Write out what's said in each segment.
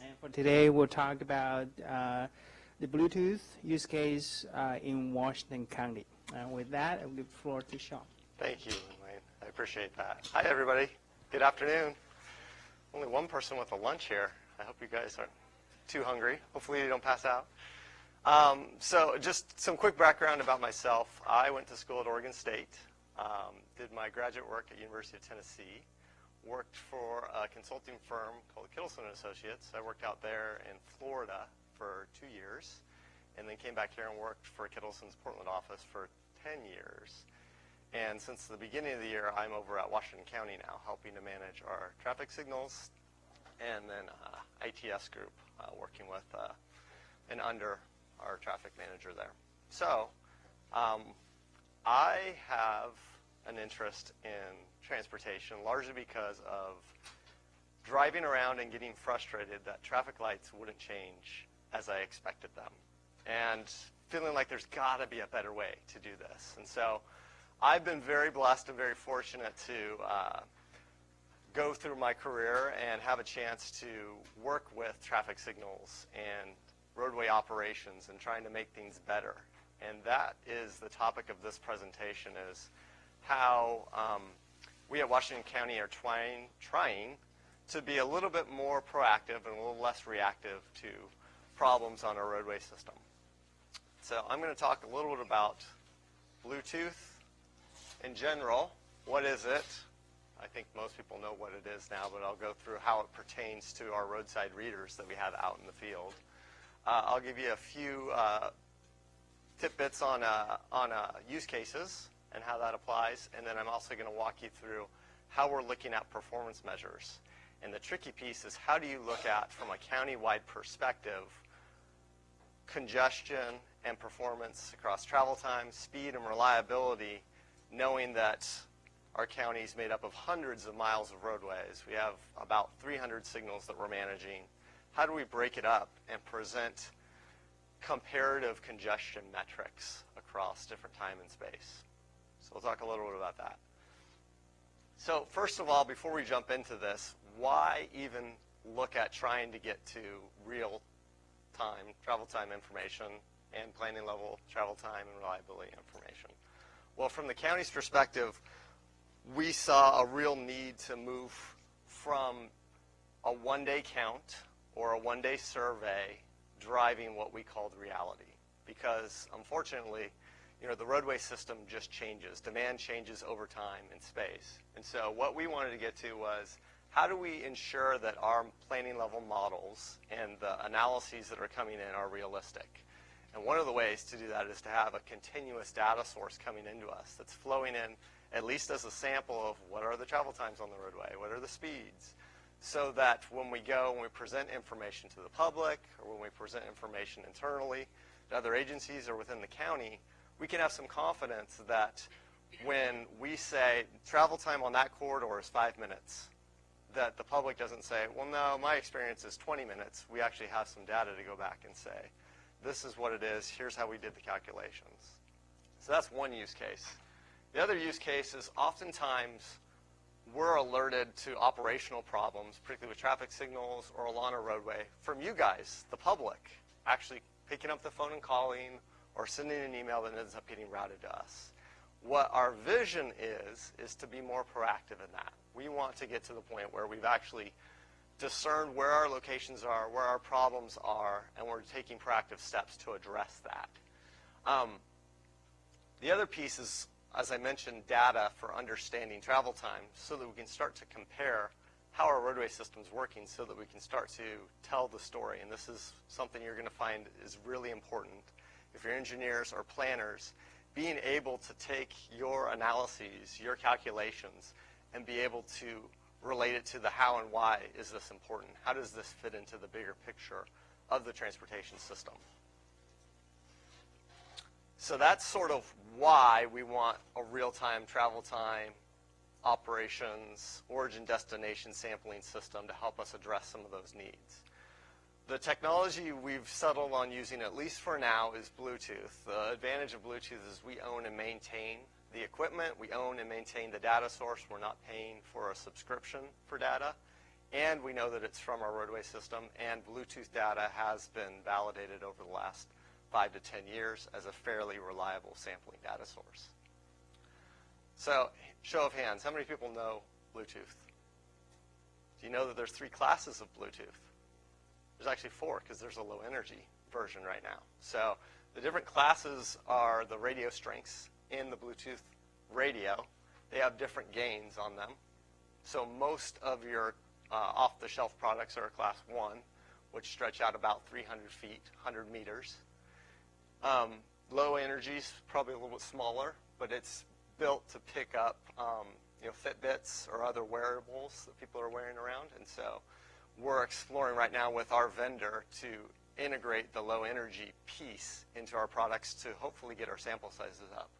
And for today, we'll talk about the Bluetooth use case in Washington County. And with that, I'll give the floor to Shaun. Thank you, Wayne. I appreciate that. Hi, everybody. Good afternoon. Only one person with a lunch here. I hope you guys aren't too hungry. Hopefully you don't pass out. So just some quick background about myself. I went to school at Oregon State, did my graduate work at University of Tennessee, worked for a consulting firm called Kittleson & Associates. I worked out there in Florida for 2 years, and then came back here and worked for Kittleson's Portland office for 10 years. And since the beginning of the year, I'm over at Washington County now, helping to manage our traffic signals, and then ITS group, working with and under our traffic manager there. So I have an interest in transportation, largely because of driving around and getting frustrated that traffic lights wouldn't change as I expected them, and feeling like there's got to be a better way to do this. And so I've been very blessed and very fortunate to go through my career and have a chance to work with traffic signals and roadway operations and trying to make things better. And that is the topic of this presentation, is how we at Washington County are trying to be a little bit more proactive and a little less reactive to problems on our roadway system. So I'm going to talk a little bit about Bluetooth in general. What is it? I think most people know what it is now, but I'll go through how it pertains to our roadside readers that we have out in the field. I'll give you a few tidbits on use cases and how that applies, and then I'm also going to walk you through how we're looking at performance measures. And the tricky piece is, how do you look at, from a county-wide perspective, congestion and performance across travel time, speed, and reliability, knowing that our county is made up of hundreds of miles of roadways. We have about 300 signals that we're managing. How do we break it up and present comparative congestion metrics across different time and space? So we'll talk a little bit about that. So first of all, before we jump into this, why even look at trying to get to real-time travel time information and planning level travel time and reliability information? Well, from the county's perspective, we saw a real need to move from a one-day count or a one-day survey driving what we called reality. Because unfortunately, the roadway system just changes. Demand changes over time and space. And so what we wanted to get to was, how do we ensure that our planning level models and the analyses that are coming in are realistic? And one of the ways to do that is to have a continuous data source coming into us that's flowing in, at least as a sample of what are the travel times on the roadway, what are the speeds, so that when we present information to the public, or when we present information internally to other agencies or within the county, we can have some confidence that when we say travel time on that corridor is 5 minutes, that the public doesn't say, well, no, my experience is 20 minutes. We actually have some data to go back and say, this is what it is, here's how we did the calculations. So that's one use case. The other use case is, oftentimes we're alerted to operational problems, particularly with traffic signals or along a roadway, from you guys, the public, actually picking up the phone and calling, or sending an email that ends up getting routed to us. What our vision is to be more proactive in that. We want to get to the point where we've actually discerned where our locations are, where our problems are, and we're taking proactive steps to address that. The other piece is, as I mentioned, data for understanding travel time, so that we can start to compare how our roadway system's working, so that we can start to tell the story. And this is something you're going to find is really important. If you're engineers or planners, being able to take your analyses, your calculations, and be able to relate it to the how and why is this important. How does this fit into the bigger picture of the transportation system? So that's sort of why we want a real-time travel time, operations, origin-destination sampling system to help us address some of those needs. The technology we've settled on using, at least for now, is Bluetooth. The advantage of Bluetooth is we own and maintain the equipment. We own and maintain the data source. We're not paying for a subscription for data. and we know that it's from our roadway system, and Bluetooth data has been validated over the last 5 to 10 years as a fairly reliable sampling data source. So, show of hands, how many people know Bluetooth? Do you know that there's 3 classes of Bluetooth? There's actually 4, because there's a low energy version right now. So the different classes are the radio strengths in the Bluetooth radio. They have different gains on them. So most of your off-the-shelf products are a class 1, which stretch out about 300 feet, 100 meters. Low energy is probably a little bit smaller, but it's built to pick up Fitbits or other wearables that people are wearing around. And so we're exploring right now with our vendor to integrate the low energy piece into our products to hopefully get our sample sizes up.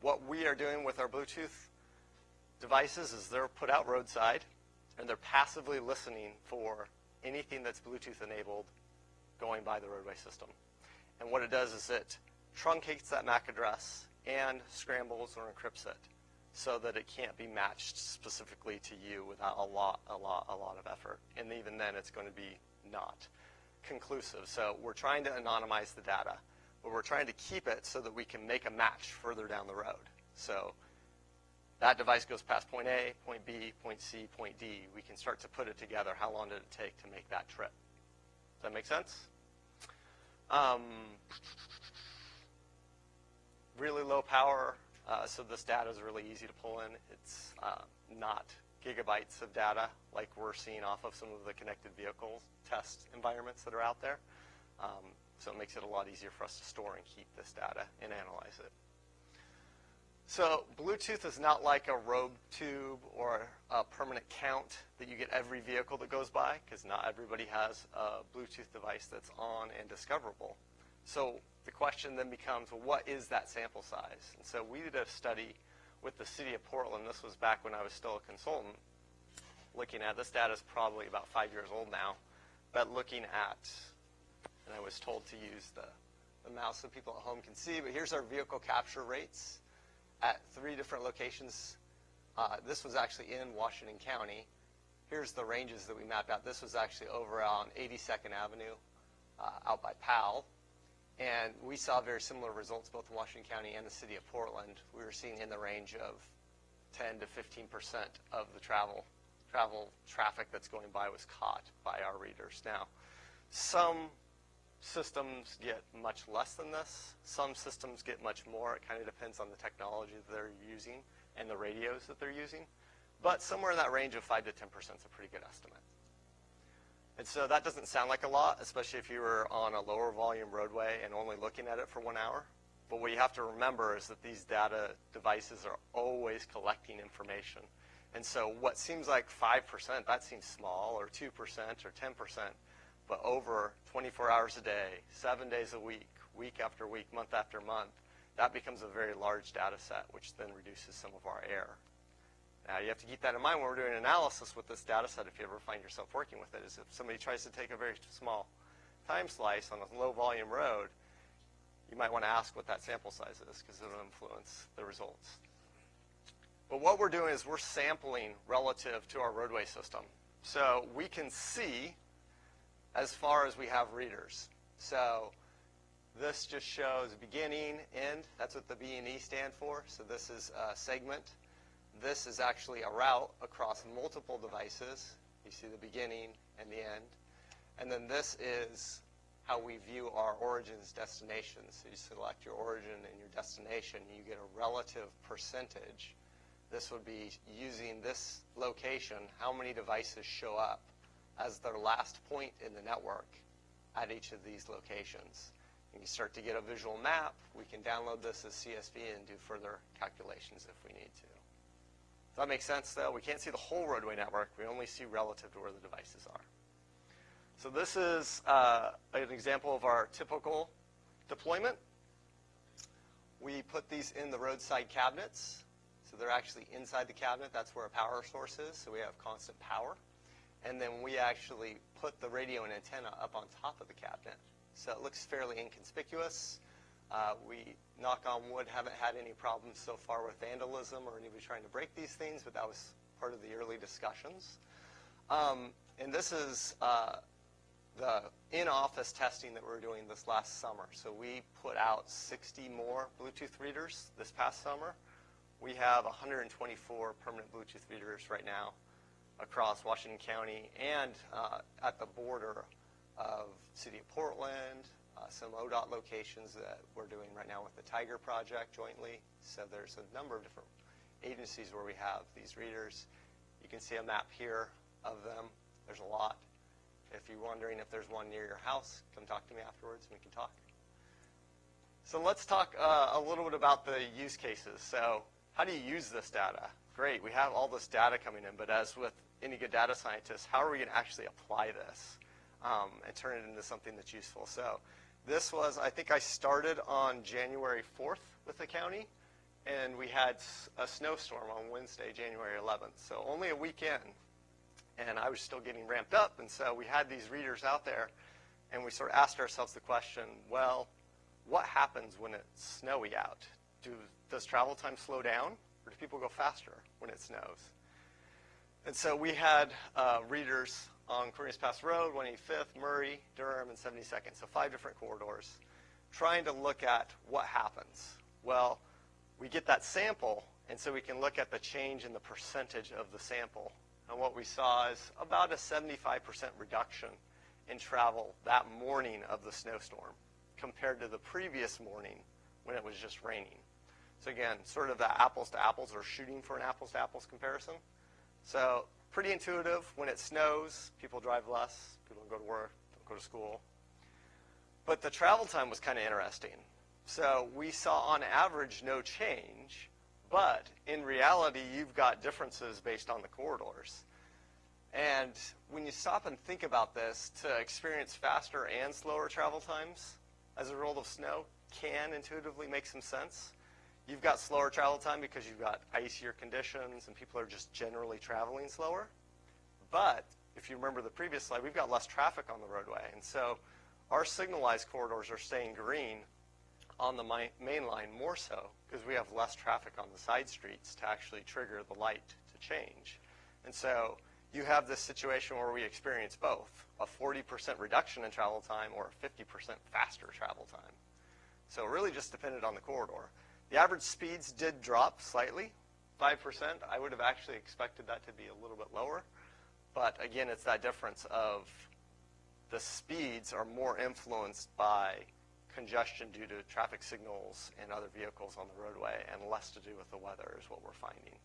What we are doing with our Bluetooth devices is they're put out roadside, and they're passively listening for anything that's Bluetooth enabled going by the roadway system. And what it does is it truncates that MAC address and scrambles or encrypts it so that it can't be matched specifically to you without a lot of effort. And even then, it's going to be not conclusive. So we're trying to anonymize the data, but we're trying to keep it so that we can make a match further down the road. So that device goes past point A, point B, point C, point D. We can start to put it together. How long did it take to make that trip? Does that make sense? Really low power, so this data is really easy to pull in. It's not gigabytes of data like we're seeing off of some of the connected vehicle test environments that are out there. So it makes it a lot easier for us to store and keep this data and analyze it. So Bluetooth is not like a robe tube or a permanent count that you get every vehicle that goes by, because not everybody has a Bluetooth device that's on and discoverable. So the question then becomes, well, what is that sample size? And so we did a study with the city of Portland. This was back when I was still a consultant. Looking at this data is probably about 5 years old now, but looking at, and I was told to use the mouse so people at home can see, but here's our vehicle capture rates at 3 different locations. This was actually in Washington County. Here's the ranges that we mapped out. This was actually over on 82nd Avenue out by Powell. And we saw very similar results both in Washington County and the city of Portland. We were seeing in the range of 10 to 15% of the travel traffic that's going by was caught by our readers. Now, some systems get much less than this. Some systems get much more. It kind of depends on the technology that they're using and the radios that they're using. But somewhere in that range of 5 to 10% is a pretty good estimate. And so that doesn't sound like a lot, especially if you were on a lower volume roadway and only looking at it for 1 hour. But what you have to remember is that these data devices are always collecting information. And so what seems like 5%, that seems small, or 2% or 10%, but over 24 hours a day, 7 days a week, week after week, month after month, that becomes a very large data set, which then reduces some of our error. Now, you have to keep that in mind when we're doing analysis with this data set, if you ever find yourself working with it, is if somebody tries to take a very small time slice on a low volume road, you might want to ask what that sample size is, because it'll influence the results. But what we're doing is we're sampling relative to our roadway system. So we can see as far as we have readers. So this just shows beginning, end. That's what the B and E stand for. So this is a segment. This is actually a route across multiple devices. You see the beginning and the end. And then this is how we view our origins destinations. So you select your origin and your destination, and you get a relative percentage. This would be using this location, how many devices show up as their last point in the network at each of these locations. And you start to get a visual map. We can download this as CSV and do further calculations if we need to. Does that make sense, though? We can't see the whole roadway network. We only see relative to where the devices are. So this is an example of our typical deployment. We put these in the roadside cabinets. So they're actually inside the cabinet. That's where a power source is, so we have constant power. And then we actually put the radio and antenna up on top of the cabinet. So it looks fairly inconspicuous. We, knock on wood, haven't had any problems so far with vandalism or anybody trying to break these things, but that was part of the early discussions. And this is the in-office testing that we were doing this last summer. So we put out 60 more Bluetooth readers this past summer. We have 124 permanent Bluetooth readers right now across Washington County and at the border of City of Portland, some ODOT locations that we're doing right now with the Tiger Project jointly. So there's a number of different agencies where we have these readers. You can see a map here of them. There's a lot. If you're wondering if there's one near your house, come talk to me afterwards and we can talk. So let's talk a little bit about the use cases. So how do you use this data? Great, we have all this data coming in, but as with any good data scientist, how are we going to actually apply this and turn it into something that's useful? So this was, I think I started on January 4th with the county, and we had a snowstorm on Wednesday, January 11th. So only a week in, and I was still getting ramped up, and so we had these readers out there, and we sort of asked ourselves the question, well, what happens when it's snowy out? Does travel time slow down, or do people go faster when it snows? And so we had readers on Cornelius Pass Road, 185th, Murray, Durham, and 72nd, so 5 different corridors, trying to look at what happens. Well, we get that sample, and so we can look at the change in the percentage of the sample. And what we saw is about a 75% reduction in travel that morning of the snowstorm compared to the previous morning when it was just raining. So again, sort of the apples to apples, or shooting for an apples to apples comparison. So pretty intuitive. When it snows, people drive less, people don't go to work, don't go to school. But the travel time was kind of interesting. So we saw on average no change, but in reality you've got differences based on the corridors. And when you stop and think about this, to experience faster and slower travel times as a result of snow can intuitively make some sense. You've got slower travel time because you've got icier conditions and people are just generally traveling slower. But if you remember the previous slide, we've got less traffic on the roadway. And so our signalized corridors are staying green on the main line more so because we have less traffic on the side streets to actually trigger the light to change. And so you have this situation where we experience both, a 40% reduction in travel time or a 50% faster travel time. So it really just depended on the corridor. The average speeds did drop slightly, 5%. I would have actually expected that to be a little bit lower. But again, it's that difference of the speeds are more influenced by congestion due to traffic signals and other vehicles on the roadway and less to do with the weather is what we're finding.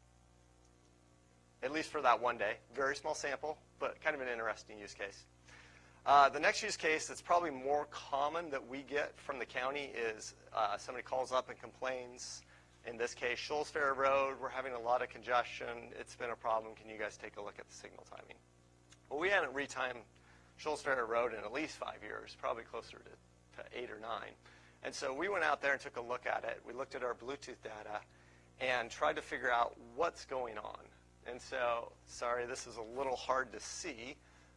At least for that one day. Very small sample, but kind of an interesting use case. The next use case that's probably more common that we get from the county is somebody calls up and complains. In this case, Shoals Ferry Road, we're having a lot of congestion. It's been a problem. Can you guys take a look at the signal timing? Well, we hadn't retimed Shoals Ferry Road in at least 5 years, probably closer to 8 or 9. And so we went out there and took a look at it. We looked at our Bluetooth data and tried to figure out what's going on. And so, sorry, this is a little hard to see.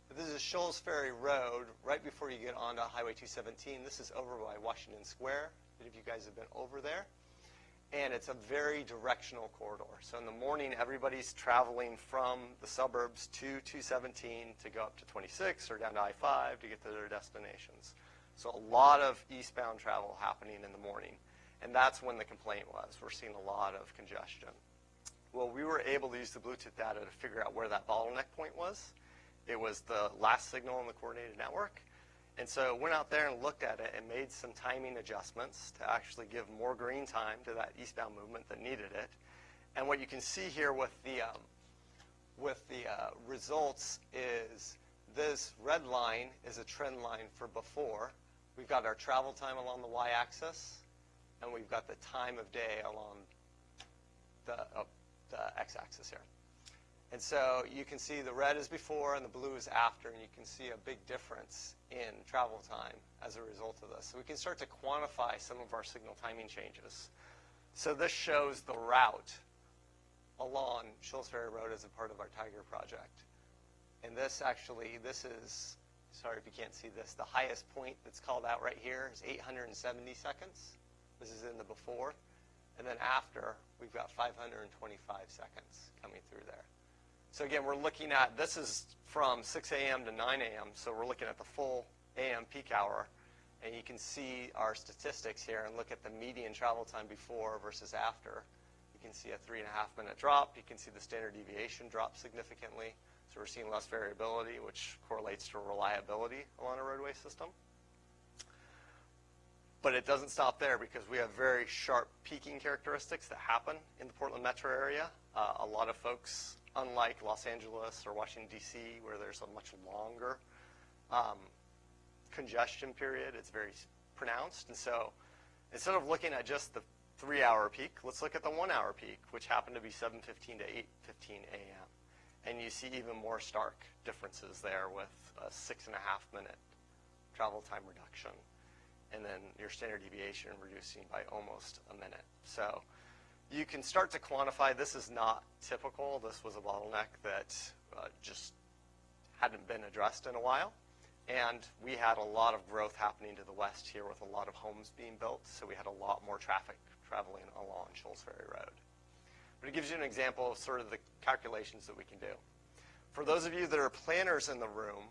But this is Shoals Ferry Road, right before you get onto Highway 217. This is over by Washington Square. If you guys have been over there. And it's a very directional corridor. So in the morning, everybody's traveling from the suburbs to 217 to go up to 26 or down to I-5 to get to their destinations. So a lot of eastbound travel happening in the morning. And that's when the complaint was. We're seeing a lot of congestion. Well, we were able to use the Bluetooth data to figure out where that bottleneck point was. It was the last signal in the coordinated network. And so went out there and looked at it and made some timing adjustments to actually give more green time to that eastbound movement that needed it. And what you can see here with the results is this red line is a trend line for before. We've got our travel time along the y-axis, and we've got the time of day along the x-axis here. And so you can see the red is before and the blue is after, and you can see a big difference in travel time as a result of this. So we can start to quantify some of our signal timing changes. So this shows the route along Shoals Ferry Road as a part of our Tiger project. And this is, sorry if you can't see this, the highest point that's called out right here is 870 seconds. This is in the before. And then after, we've got 525 seconds coming through there. So again, we're looking at, this is from 6 a.m. to 9 a.m., so we're looking at the full a.m. peak hour. And you can see our statistics here and look at the median travel time before versus after. You can see a 3.5-minute drop. You can see the standard deviation drop significantly. So we're seeing less variability, which correlates to reliability along a roadway system. But it doesn't stop there because we have very sharp peaking characteristics that happen in the Portland metro area. A lot of folks, unlike Los Angeles or Washington, D.C., where there's a much longer congestion period, it's very pronounced. And so instead of looking at just the 3-hour peak, let's look at the 1-hour peak, which happened to be 7:15 to 8:15 a.m. And you see even more stark differences there with a 6.5-minute travel time reduction. And then your standard deviation reducing by almost a minute. So you can start to quantify. This is not typical. This was a bottleneck that just hadn't been addressed in a while. And we had a lot of growth happening to the west here with a lot of homes being built, so we had a lot more traffic traveling along Shoals Ferry Road. But it gives you an example of sort of the calculations that we can do. For those of you that are planners in the room,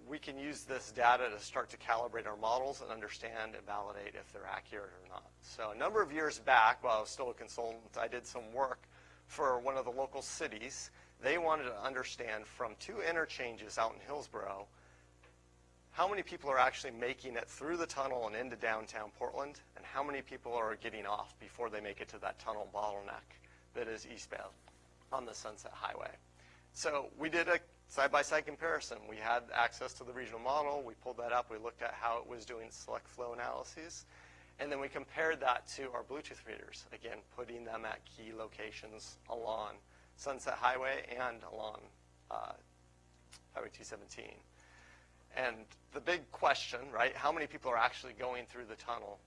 we can use this data to start to calibrate our models and understand and validate if they're accurate or not. So a number of years back, while I was still a consultant, I did some work for one of the local cities. They wanted to understand from 2 interchanges out in Hillsborough, how many people are actually making it through the tunnel and into downtown Portland, and how many people are getting off before they make it to that tunnel bottleneck that is eastbound on the Sunset Highway. So we did a side-by-side comparison. We had access to the regional model. We pulled that up. We looked at how it was doing select flow analyses. And then we compared that to our Bluetooth readers, again, putting them at key locations along Sunset Highway and along Highway 217. And the big question, right, how many people are actually going through the tunnel?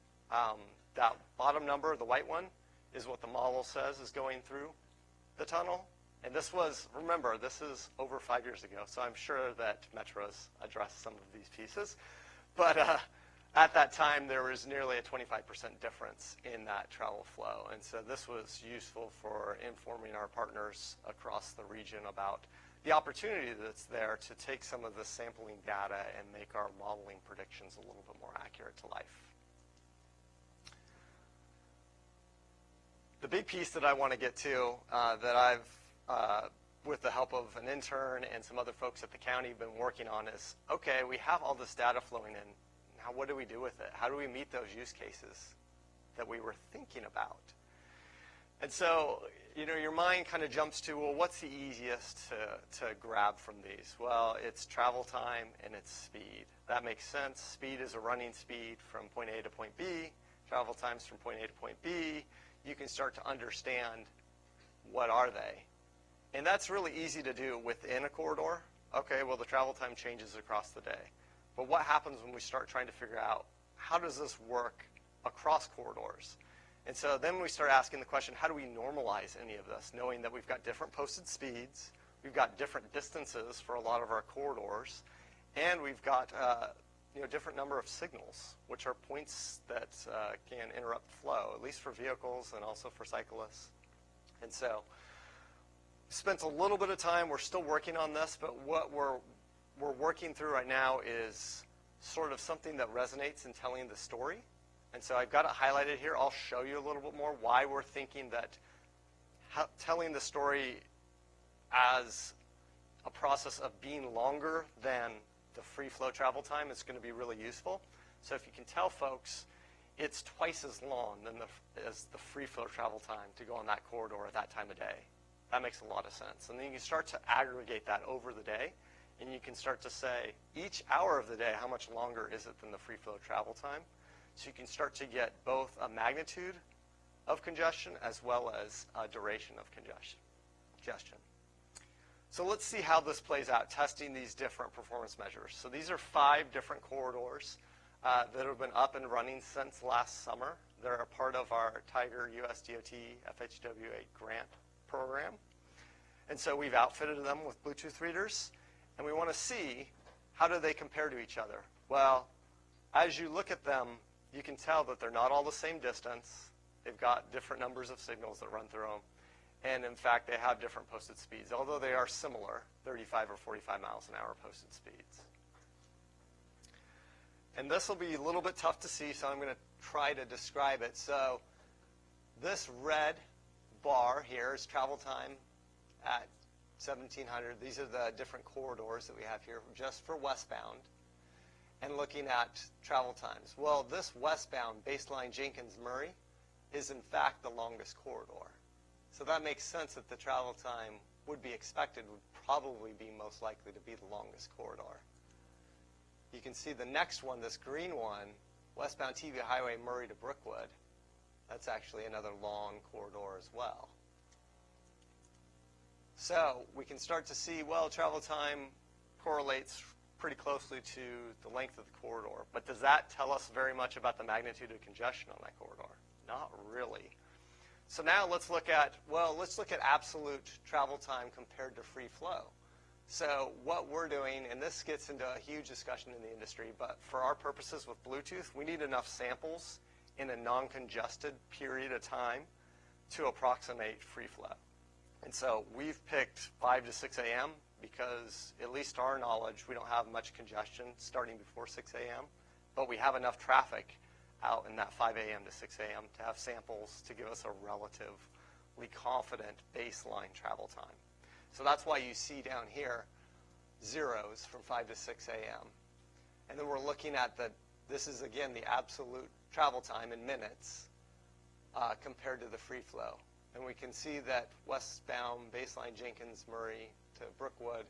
That bottom number, the white one, is what the model says is going through the tunnel. And this was, remember, this is over 5 years ago, so I'm sure that Metro's addressed some of these pieces. But at that time, there was nearly a 25% difference in that travel flow. And so this was useful for informing our partners across the region about the opportunity that's there to take some of the sampling data and make our modeling predictions a little bit more accurate to life. The big piece that I want to get to that I've, with the help of an intern and some other folks at the county, been working on is, okay, we have all this data flowing in. Now, what do we do with it? How do we meet those use cases that we were thinking about? And so, you know, your mind kind of jumps to, well, what's the easiest to grab from these? Well, it's travel time and it's speed. That makes sense. Speed is a running speed from point A to point B. Travel times from point A to point B. You can start to understand what are they. And that's really easy to do within a corridor. Okay, well, the travel time changes across the day. But what happens when we start trying to figure out how does this work across corridors? And so then we start asking the question, how do we normalize any of this, knowing that we've got different posted speeds, we've got different distances for a lot of our corridors, and we've got different number of signals, which are points that can interrupt flow, at least for vehicles and also for cyclists. And so we spent a little bit of time. We're still working on this, but what we're working through right now is sort of something that resonates in telling the story. And so I've got it highlighted here. I'll show you a little bit more why we're thinking that telling the story as a process of being longer than the free flow travel time is going to be really useful. So if you can tell folks it's twice as long as the free flow travel time to go on that corridor at that time of day, that makes a lot of sense. And then you can start to aggregate that over the day, and you can start to say each hour of the day, how much longer is it than the free flow travel time? So you can start to get both a magnitude of congestion as well as a duration of congestion. So let's see how this plays out, testing these different performance measures. So these are 5 different corridors that have been up and running since last summer. They're a part of our Tiger USDOT FHW8 grant program. And so we've outfitted them with Bluetooth readers, and we want to see how do they compare to each other. Well, as you look at them, you can tell that they're not all the same distance. They've got different numbers of signals that run through them. And in fact, they have different posted speeds, although they are similar, 35 or 45 miles an hour posted speeds. And this will be a little bit tough to see, so I'm going to try to describe it. So this red bar here is travel time at 1700. These are the different corridors that we have here just for westbound. And looking at travel times. Well, this westbound baseline Jenkins-Murray is in fact the longest corridor. So that makes sense that the travel time would be expected would probably be most likely to be the longest corridor. You can see the next one, this green one, westbound TV Highway Murray to Brookwood. That's actually another long corridor as well. So we can start to see, well, travel time correlates pretty closely to the length of the corridor. But does that tell us very much about the magnitude of congestion on that corridor? Not really. So now let's look at absolute travel time compared to free flow. So what we're doing, and this gets into a huge discussion in the industry, but for our purposes with Bluetooth, we need enough samples in a non-congested period of time to approximate free flow. And so we've picked 5 to 6 a.m. because, at least to our knowledge, we don't have much congestion starting before 6 a.m., but we have enough traffic out in that 5 a.m. to 6 a.m. to have samples to give us a relatively confident baseline travel time. So that's why you see down here zeros from 5 to 6 a.m. And then we're looking at this is, again, the absolute travel time in minutes compared to the free flow. And we can see that westbound baseline Jenkins-Murray to Brookwood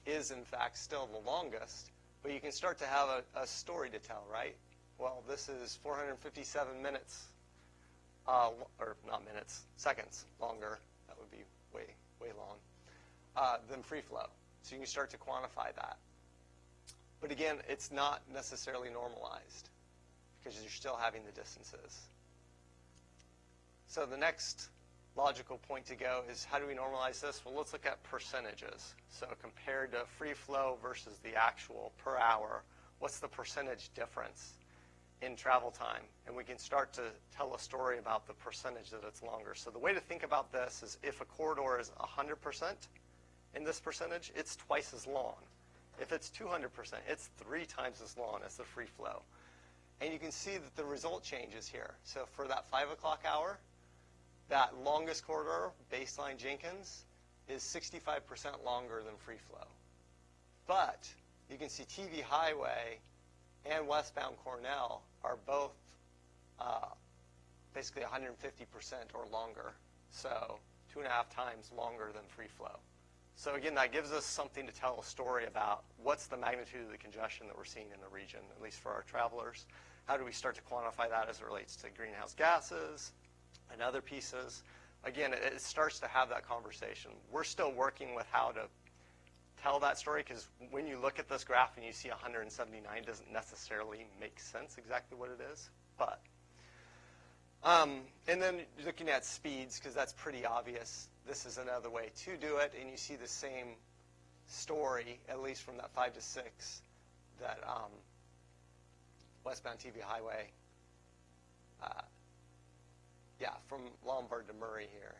is, in fact, still the longest. But you can start to have a story to tell, right? Well, this is 457 minutes, or not minutes, seconds longer. That would be way long, than free flow. So you can start to quantify that. But again, it's not necessarily normalized because you're still having the distances. So the next logical point to go is, how do we normalize this? Well, let's look at percentages. So compared to free flow versus the actual per hour, what's the percentage difference in travel time? And we can start to tell a story about the percentage that it's longer. So the way to think about this is, if a corridor is 100% in this percentage, it's twice as long. If it's 200%, it's 3 times as long as the free flow. And you can see that the result changes here. So for that 5 o'clock hour, that longest corridor, baseline Jenkins, is 65% longer than free flow. But you can see TV Highway and westbound Cornell are both basically 150% or longer. So 2.5 times longer than free flow. So again, that gives us something to tell a story about what's the magnitude of the congestion that we're seeing in the region, at least for our travelers. How do we start to quantify that as it relates to greenhouse gases and other pieces? Again, it starts to have that conversation. We're still working with how to tell that story, because when you look at this graph and you see 179, it doesn't necessarily make sense exactly what it is. But and then looking at speeds, because that's pretty obvious. This is another way to do it, and you see the same story, at least from that 5 to 6, that westbound TV Highway, from Lombard to Murray here.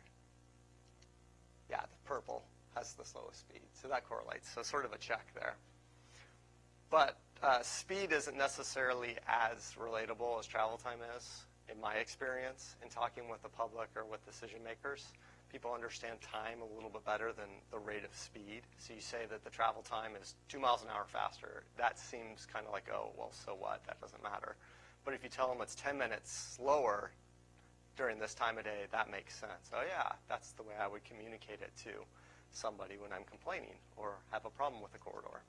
Yeah, the purple has the slowest speed, so that correlates. So sort of a check there. But speed isn't necessarily as relatable as travel time is, in my experience, in talking with the public or with decision makers. People understand time a little bit better than the rate of speed. So you say that the travel time is 2 miles an hour faster. That seems kind of like, oh, well, so what? That doesn't matter. But if you tell them it's 10 minutes slower during this time of day, that makes sense. Oh, yeah, that's the way I would communicate it to somebody when I'm complaining or have a problem with the corridor.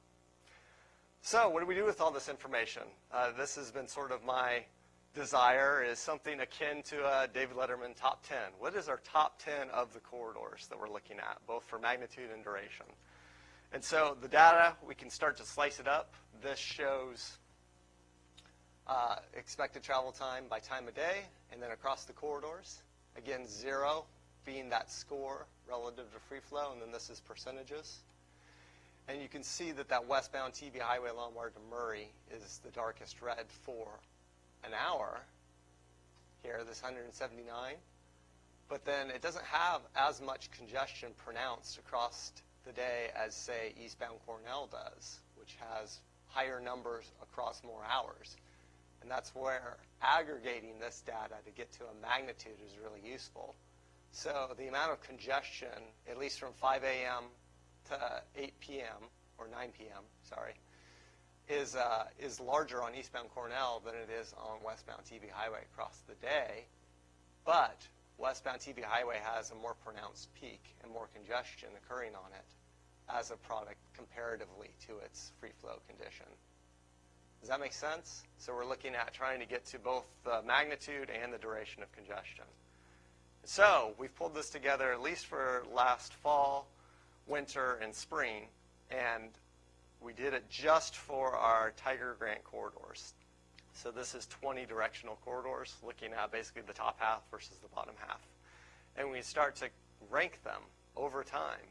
So what do we do with all this information? This has been sort of my desire, is something akin to a David Letterman top 10. What is our top 10 of the corridors that we're looking at, both for magnitude and duration? And so the data, we can start to slice it up. This shows expected travel time by time of day, and then across the corridors. Again, 0 being that score relative to free flow, and then this is percentages. And you can see that that westbound TV Highway Lombard to Murray is the darkest red for an hour. Here, this 179. but then it doesn't have as much congestion pronounced across the day as, say, eastbound Cornell does, which has higher numbers across more hours. And that's where aggregating this data to get to a magnitude is really useful. So the amount of congestion, at least from 5 a.m. to 8 p.m., or 9 p.m., sorry, is larger on eastbound Cornell than it is on westbound TV Highway across the day. But westbound TV Highway has a more pronounced peak and more congestion occurring on it as a product comparatively to its free flow condition. Does that make sense? So we're looking at trying to get to both the magnitude and the duration of congestion. So we've pulled this together at least for last fall, winter, and spring, and we did it just for our Tiger Grant corridors. So this is 20 directional corridors, looking at basically the top half versus the bottom half. And we start to rank them over time.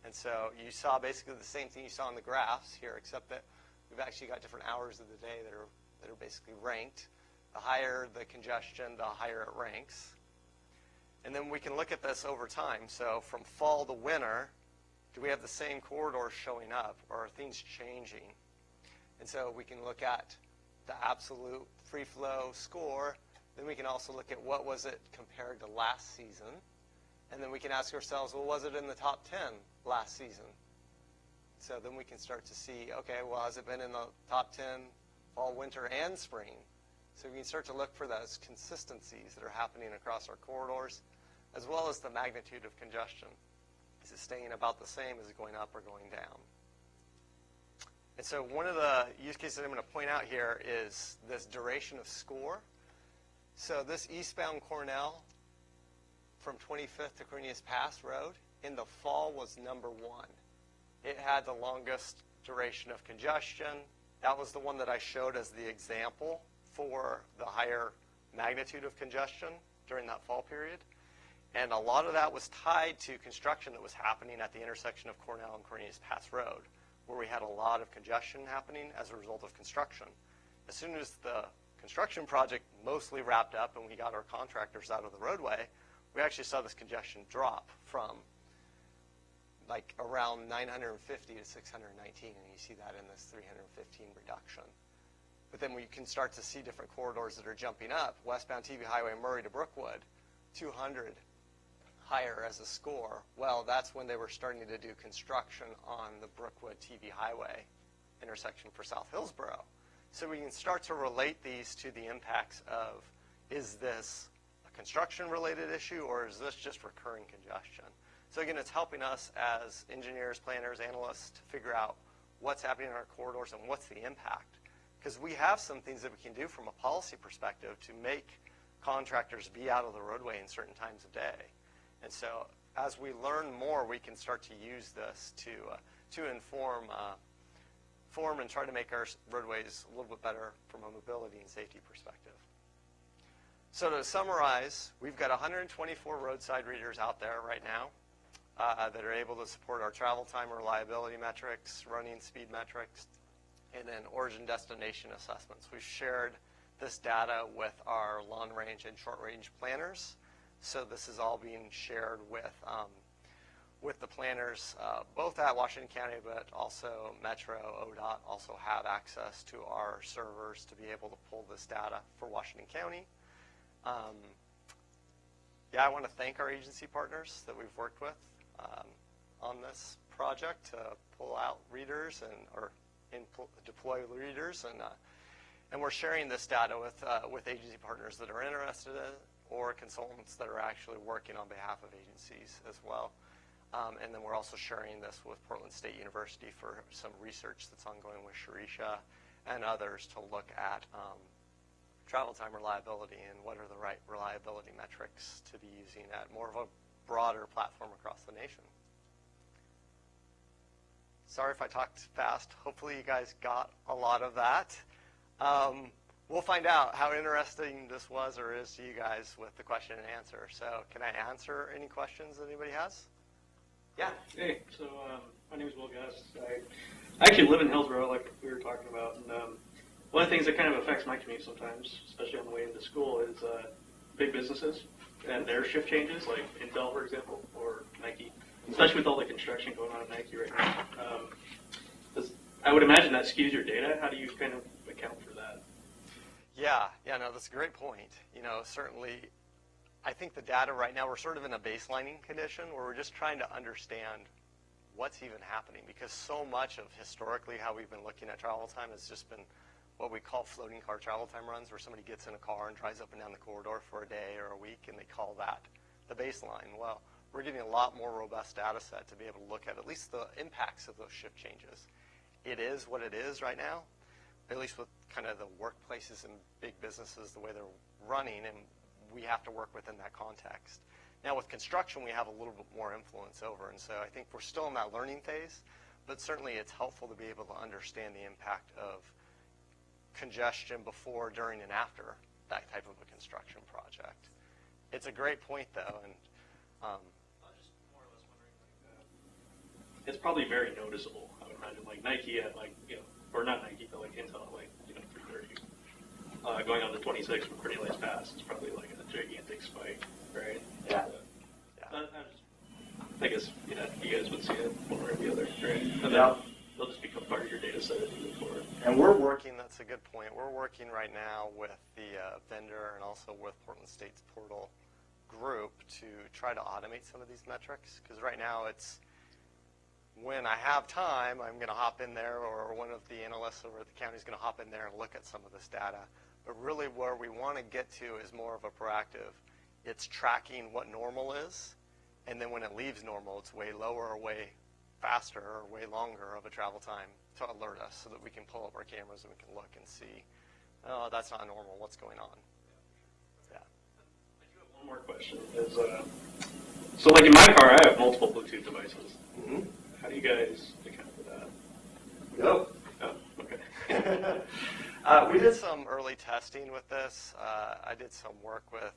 And so you saw basically the same thing you saw in the graphs here, except that we've actually got different hours of the day that are basically ranked. The higher the congestion, the higher it ranks. And then we can look at this over time. So from fall to winter, do we have the same corridors showing up, or are things changing? And so we can look at the absolute free flow score. Then we can also look at what was it compared to last season. And then we can ask ourselves, well, was it in the top 10 last season? So then we can start to see, okay, well, has it been in the top 10 fall, winter, and spring? So we can start to look for those consistencies that are happening across our corridors, as well as the magnitude of congestion. Is it staying about the same? Is it going up or going down? And so one of the use cases I'm going to point out here is this duration of score. So this eastbound Cornell from 25th to Cornelius Pass Road in the fall was number 1. It had the longest duration of congestion. That was the one that I showed as the example for the higher magnitude of congestion during that fall period. And a lot of that was tied to construction that was happening at the intersection of Cornell and Cornelius Pass Road, where we had a lot of congestion happening as a result of construction. As soon as the construction project mostly wrapped up and we got our contractors out of the roadway, we actually saw this congestion drop from like around 950 to 619, and you see that in this 315 reduction. But then we can start to see different corridors that are jumping up. Westbound TV Highway Murray to Brookwood, 200 higher as a score. Well, that's when they were starting to do construction on the Brookwood TV Highway intersection for South Hillsborough. So we can start to relate these to the impacts of, is this a construction-related issue, or is this just recurring congestion? So again, it's helping us as engineers, planners, analysts to figure out what's happening in our corridors and what's the impact. Because we have some things that we can do from a policy perspective to make contractors be out of the roadway in certain times of day. And so as we learn more, we can start to use this to inform and try to make our roadways a little bit better from a mobility and safety perspective. So to summarize, we've got 124 roadside readers out there right now that are able to support our travel time reliability metrics, running speed metrics, and then origin destination assessments. We've shared this data with our long range and short range planners. So this is all being shared with the planners, both at Washington County, but also Metro, ODOT also have access to our servers to be able to pull this data for Washington County. Yeah, I want to thank our agency partners that we've worked with on this project to pull out readers or deploy readers, and we're sharing this data with agency partners that are interested in it, or consultants that are actually working on behalf of agencies as well. And then we're also sharing this with Portland State University for some research that's ongoing with Sharisha and others to look at travel time reliability and what are the right reliability metrics to be using at more of a broader platform across the nation. Sorry if I talked fast. Hopefully you guys got a lot of that. We'll find out how interesting this was or is to you guys with the question and answer. So can I answer any questions that anybody has? Yeah. Hey, so my name is Will Gus. I actually live in Hillsborough, like we were talking about. And one of the things that kind of affects my commute sometimes, especially on the way into school, is big businesses. and their shift changes, like Intel, for example, or Nike, especially with all the construction going on at Nike right now. I would imagine that skews your data. How do you kind of account for that? Yeah, no, that's a great point. Certainly, I think the data right now, we're sort of in a baselining condition where we're just trying to understand what's even happening, because so much of historically how we've been looking at travel time has just been what we call floating car travel time runs, where somebody gets in a car and drives up and down the corridor for a day or a week, and they call that the baseline. Well, we're getting a lot more robust data set to be able to look at least the impacts of those shift changes. It is what it is right now, at least with kind of the workplaces and big businesses, the way they're running, and we have to work within that context. Now with construction, we have a little bit more influence over, and so I think we're still in that learning phase, but certainly it's helpful to be able to understand the impact of congestion before, during, and after that type of a construction project. It's a great point, though, and I was just more or less wondering, it's probably very noticeable. I would imagine, like Nike at or not Nike, but like Intel at 3:30, going on to 26 from Pretty Lights Pass is probably like a gigantic spike, right? Yeah. I guess you guys would see it one way or the other, right? And they'll just become part of your data set as you move forward. And we're working, that's a good point, we're working right now with the vendor and also with Portland State's portal group to try to automate some of these metrics, because right now it's when I have time, I'm going to hop in there, or one of the analysts over at the county is going to hop in there and look at some of this data. But really where we want to get to is more of a proactive. It's tracking what normal is, and then when it leaves normal, it's way lower or way faster or way longer of a travel time to alert us so that we can pull up our cameras and we can look and see, oh, that's not normal, what's going on? Yeah. I do have one more question. So like in my car, I have multiple Bluetooth devices. Mm-hmm. How do you guys account for that? Nope. Oh, okay. We did some early testing with this. I did some work with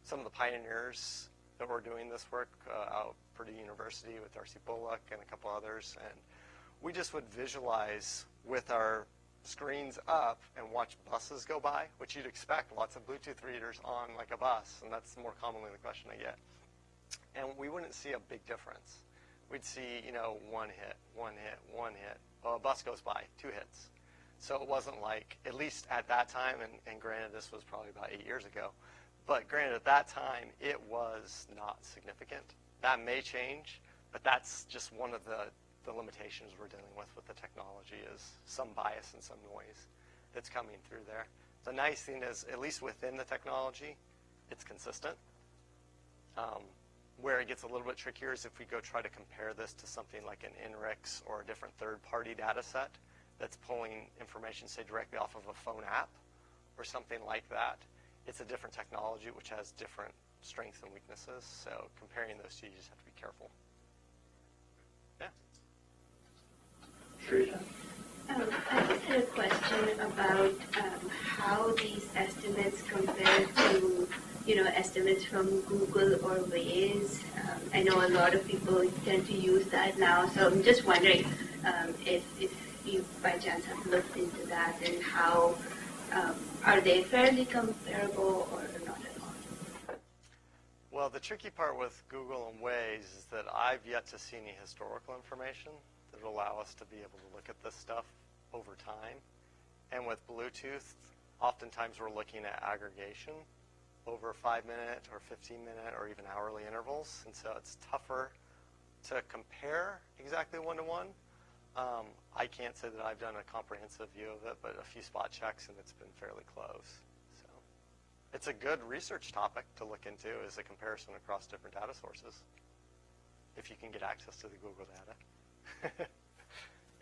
some of the pioneers that were doing this work out at Purdue University with Darcy Bullock and a couple others. And we just would visualize with our screens up and watch buses go by, which you'd expect lots of Bluetooth readers on like a bus, and that's more commonly the question I get. And we wouldn't see a big difference. We'd see, one hit, one hit, one hit. Well, a bus goes by, 2 hits. So it wasn't like, at least at that time, and granted this was probably about 8 years ago, but granted at that time it was not significant. That may change, but that's just one of the limitations we're dealing with the technology, is some bias and some noise that's coming through there. The nice thing is, at least within the technology, it's consistent. Where it gets a little bit trickier is if we go try to compare this to something like an INRIX or a different third-party data set that's pulling information, say, directly off of a phone app or something like that. It's a different technology which has different strengths and weaknesses, so comparing those two, you just have to be careful. Yeah. Teresa? I just had a question about how these estimates compare to, estimates from Google or Waze. I know a lot of people tend to use that now, so I'm just wondering if you by chance have looked into that, and how are they fairly comparable or not at all? Well, the tricky part with Google and Waze is that I've yet to see any historical information that will allow us to be able to look at this stuff over time. And with Bluetooth, oftentimes we're looking at aggregation over 5-minute or 15-minute or even hourly intervals, and so it's tougher to compare exactly one-to-one. I can't say that I've done a comprehensive view of it, but a few spot checks, and it's been fairly close. So it's a good research topic to look into, is a comparison across different data sources, if you can get access to the Google data.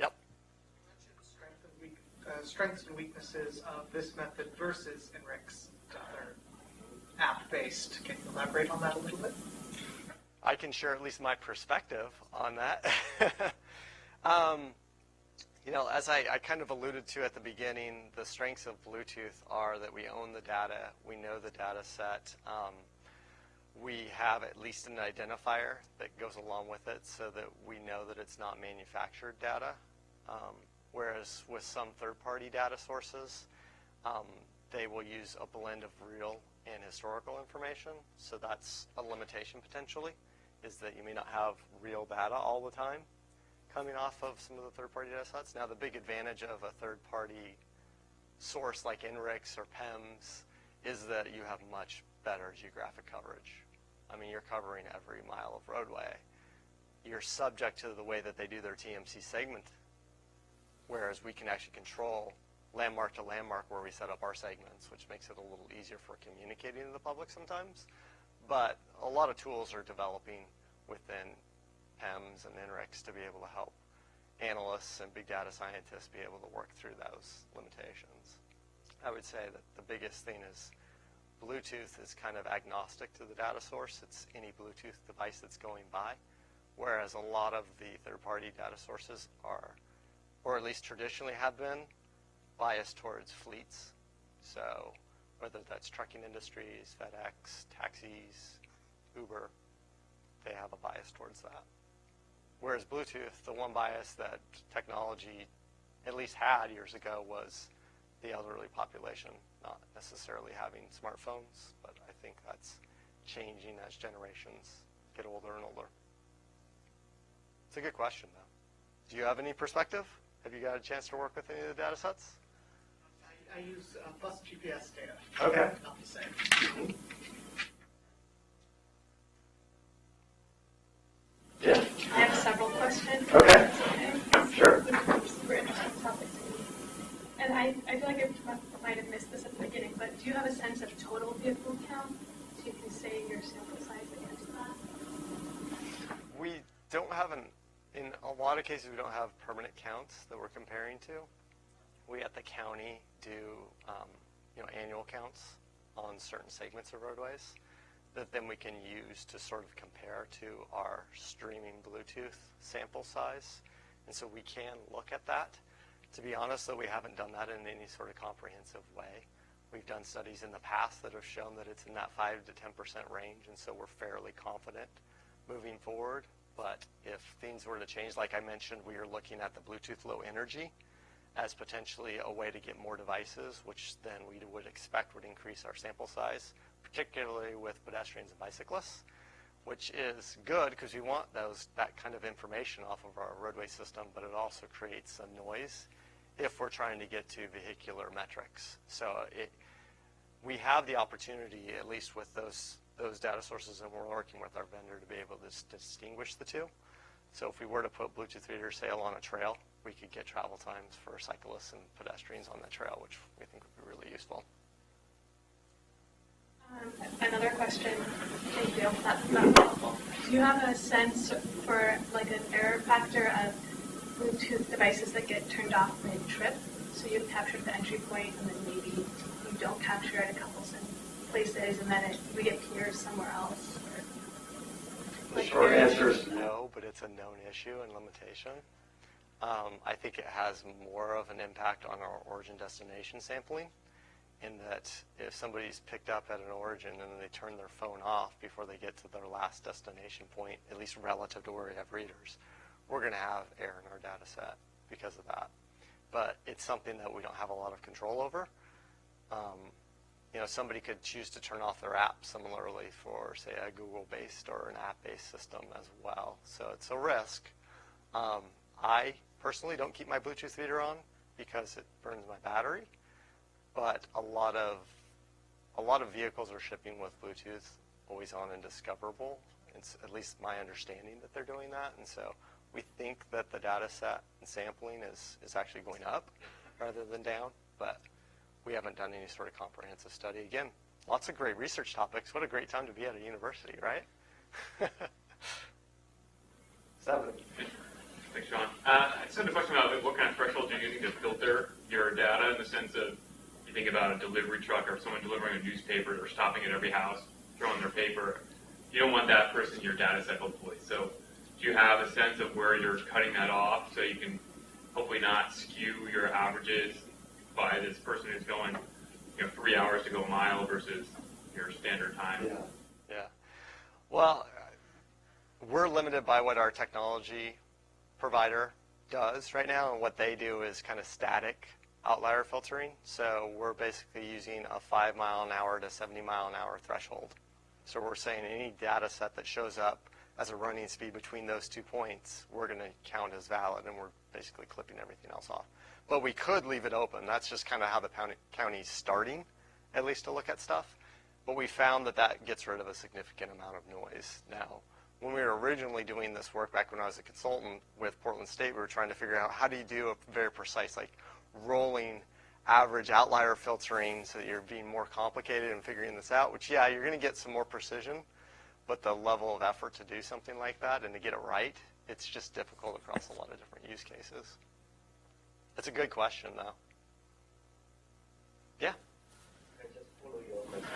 Yep. You mentioned strengths and weaknesses of this method versus INRIX, other app-based. Can you elaborate on that a little bit? I can share at least my perspective on that. As I kind of alluded to at the beginning, the strengths of Bluetooth are that we own the data, we know the data set, we have at least an identifier that goes along with it so that we know that it's not manufactured data, whereas with some third-party data sources, they will use a blend of real and historical information. So that's a limitation potentially, is that you may not have real data all the time coming off of some of the third-party data sets. Now, the big advantage of a third-party source like INRIX or PEMS is that you have much better geographic coverage. I mean, you're covering every mile of roadway. You're subject to the way that they do their TMC segment, whereas we can actually control landmark to landmark where we set up our segments, which makes it a little easier for communicating to the public sometimes. But a lot of tools are developing within PEMS and INRIX to be able to help analysts and big data scientists be able to work through those limitations. I would say that the biggest thing is Bluetooth is kind of agnostic to the data source. It's any Bluetooth device that's going by, whereas a lot of the third-party data sources are, or at least traditionally have been, biased towards fleets. So whether that's trucking industries, FedEx, taxis, Uber, they have a bias towards that. Whereas Bluetooth, the one bias that technology at least had years ago was the elderly population, not necessarily having smartphones, but I think that's changing as generations get older and older. It's a good question, though. Do you have any perspective? Have you got a chance to work with any of the data sets? I use bus GPS data. Okay. Not the same. Yeah. I have several questions. Okay. Sure. Super interesting topics. And I feel like I might have missed this at the beginning, but do you have a sense of total vehicle count so you can say your sample size against that? We don't have in a lot of cases, we don't have permanent counts that we're comparing to. We at the county do annual counts on certain segments of roadways that then we can use to sort of compare to our streaming Bluetooth sample size. And so we can look at that. To be honest, though, we haven't done that in any sort of comprehensive way. We've done studies in the past that have shown that it's in that 5 to 10% range, and so we're fairly confident moving forward. But if things were to change, like I mentioned, we are looking at the Bluetooth Low Energy as potentially a way to get more devices, which then we would expect would increase our sample size, particularly with pedestrians and bicyclists, which is good because we want that kind of information off of our roadway system, but it also creates some noise if we're trying to get to vehicular metrics. So we have the opportunity, at least with those data sources, and we're working with our vendor to be able to distinguish the two. So if we were to put Bluetooth reader sail on a trail, we could get travel times for cyclists and pedestrians on that trail, which we think would be really useful. Another question, thank you, that's helpful. Do you have a sense for like an error factor of Bluetooth devices that get turned off mid-trip? So you've captured the entry point and then maybe you don't capture it a couple places and then it reappears somewhere else? The short answer is no, but it's a known issue and limitation. I think it has more of an impact on our origin-destination sampling, in that if somebody's picked up at an origin and then they turn their phone off before they get to their last destination point, at least relative to where we have readers, we're going to have error in our data set because of that. But it's something that we don't have a lot of control over. Somebody could choose to turn off their app similarly for, say, a Google-based or an app-based system as well. So it's a risk. I personally don't keep my Bluetooth reader on because it burns my battery. But a lot of vehicles are shipping with Bluetooth always on and discoverable. It's at least my understanding that they're doing that. And so we think that the data set and sampling is actually going up rather than down. But we haven't done any sort of comprehensive study. Again, lots of great research topics. What a great time to be at a university, right? 7. Thanks, Shaun. I just had a question about what kind of thresholds you're using to filter your data in the sense of, you think about a delivery truck or someone delivering a newspaper or stopping at every house, throwing their paper. You don't want that person in your data set, hopefully. So do you have a sense of where you're cutting that off so you can hopefully not skew your averages by this person who's going 3 hours to go a mile versus your standard time? Yeah. Well, we're limited by what our technology provider does right now, and what they do is kind of static outlier filtering. So we're basically using a 5 mile an hour to 70 mile an hour threshold. So we're saying any data set that shows up as a running speed between those 2 points, we're going to count as valid, and we're basically clipping everything else off. But we could leave it open. That's just kind of how the county's starting, at least to look at stuff. But we found that that gets rid of a significant amount of noise. Now, when we were originally doing this work back when I was a consultant with Portland State, we were trying to figure out how do you do a very precise, like rolling average outlier filtering so that you're being more complicated and figuring this out, which, yeah, you're going to get some more precision, but the level of effort to do something like that and to get it right, it's just difficult across a lot of different use cases. That's a good question, though. Yeah? I just follow your question.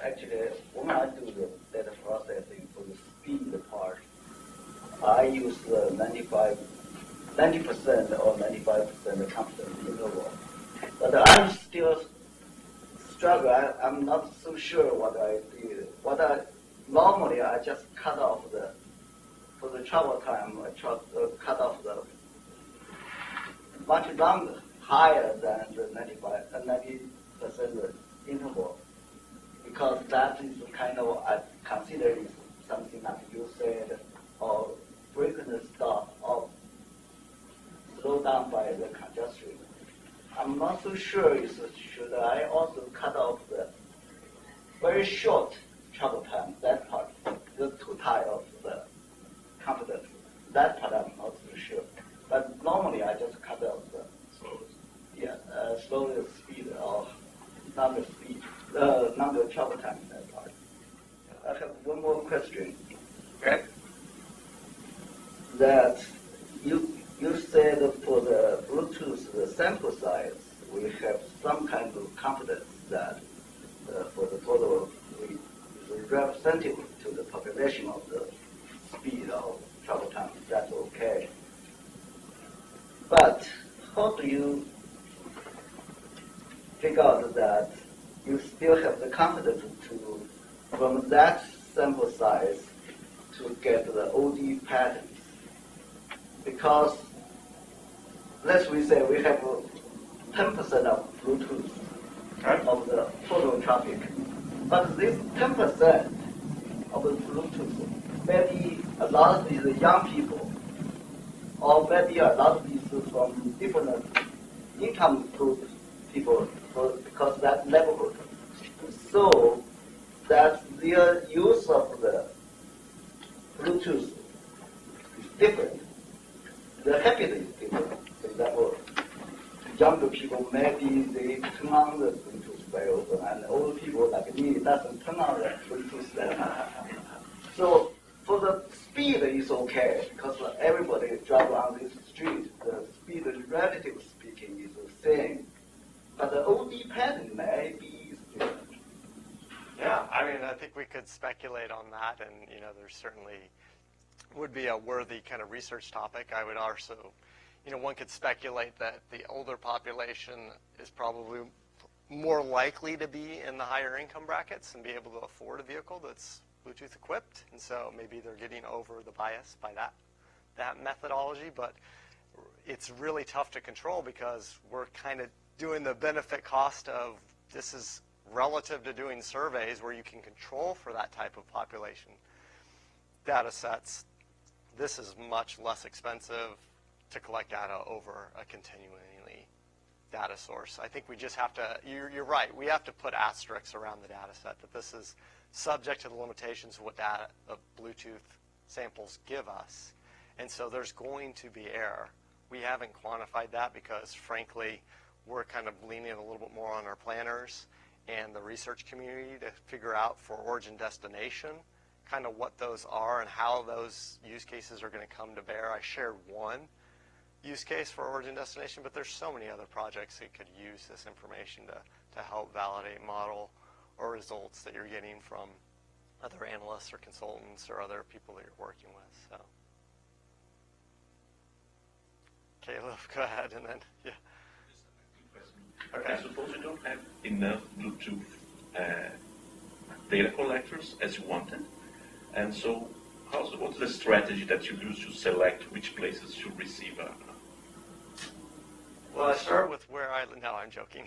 Actually, when I do the data processing for the speed part, I use the 90% or 95% confidence interval. But I'm still struggling. I'm not so sure what I did. Normally, I just cut off for the travel time, cut off the much longer, higher than the 90% interval, because that is kind of, I consider is something like you said, or frequent stop, or slow down by the congestion. I'm not so sure should I also cut off the very short travel time, that part, the 2 type of the confidence. That part I'm not so sure. But normally I just cut off the slower speed or longer speed, longer travel time in that part. I have one more question. Okay. That you said for the Bluetooth, the sample size, we have some kind of confidence that for the total we is representative to the population of the speed of travel time. That's okay. But how do you figure out that you still have the confidence to, from that sample size, to get the OD patterns? Because let's say we have 10% of Bluetooth of the total traffic, but this 10% of the Bluetooth, maybe a lot of these young people, or maybe a lot of these from different income group people, because that neighborhood. So that their use of the Bluetooth is different. The habit is different. For example, younger people, maybe they turn on the Bluetooth very often, and older people like me doesn't turn on the Bluetooth very much. So for the speed is okay, because everybody drive on this street, the speed, relative speaking, is the same. But the OD pattern may be different. Yeah, I mean, I think we could speculate on that, and, you know, there certainly would be a worthy kind of research topic. I would also, you know, one could speculate that the older population is probably more likely to be in the higher income brackets and be able to afford a vehicle that's Bluetooth equipped, and so maybe they're getting over the bias by that methodology. But it's really tough to control because we're kind of doing the benefit cost of this is relative to doing surveys where you can control for that type of population data sets. This is much less expensive to collect data over a continually data source. I think we just have to, you're right, we have to put asterisks around the data set that this is subject to the limitations of what data of Bluetooth samples give us. And so there's going to be error. We haven't quantified that because, frankly, we're kind of leaning a little bit more on our planners and the research community to figure out for origin destination kind of what those are and how those use cases are going to come to bear. I shared one use case for origin destination, but there's so many other projects that could use this information to help validate model or results that you're getting from other analysts or consultants or other people that you're working with. So, Caleb, go ahead, and then, yeah. Okay. I suppose you don't have enough Bluetooth data collectors as you wanted, and so what's the strategy that you use to select which places should receive Well, I start with where I live. No, I'm joking.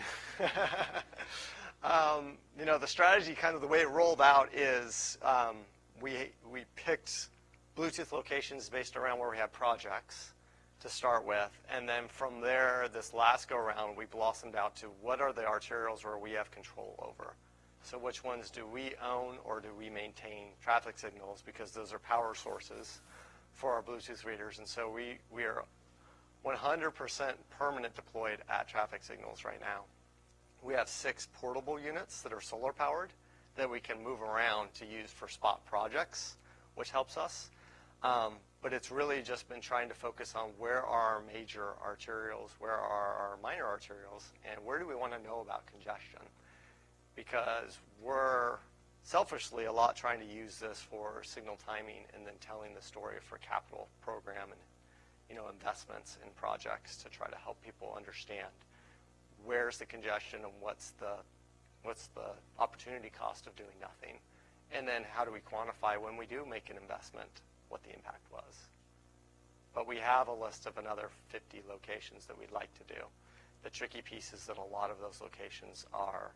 The strategy, kind of the way it rolled out is we picked Bluetooth locations based around where we had projects to start with, and then from there, this last go around, we blossomed out to what are the arterials where we have control over. So which ones do we own or do we maintain traffic signals, because those are power sources for our Bluetooth readers. And so we are 100% permanent deployed at traffic signals right now. We have 6 portable units that are solar powered that we can move around to use for spot projects, which helps us. But it's really just been trying to focus on where are our major arterials, where are our minor arterials, and where do we want to know about congestion. Because we're selfishly a lot trying to use this for signal timing and then telling the story for capital program and investments in projects to try to help people understand where's the congestion and what's the opportunity cost of doing nothing, and then how do we quantify when we do make an investment what the impact was. But we have a list of another 50 locations that we'd like to do. The tricky piece is that a lot of those locations are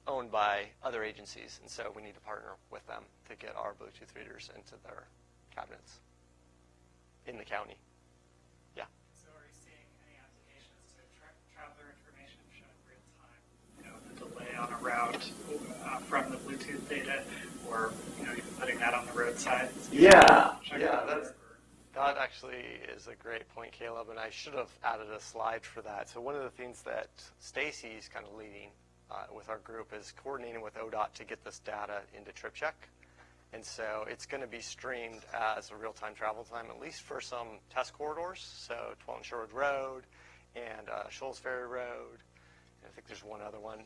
owned by other agencies, and so we need to partner with them to get our Bluetooth readers into their cabinets in the county. Yeah. So are you seeing any applications to traveler information shown in real time? The delay on a route from the Bluetooth data, or even putting that on the roadside? That actually is a great point, Caleb, and I should have added a slide for that. So one of the things that Stacy's kind of leading with our group is coordinating with ODOT to get this data into TripCheck. And so it's going to be streamed as a real-time travel time, at least for some test corridors. So Twelton Sherwood Road and Shoals Ferry Road. And I think there's one other one.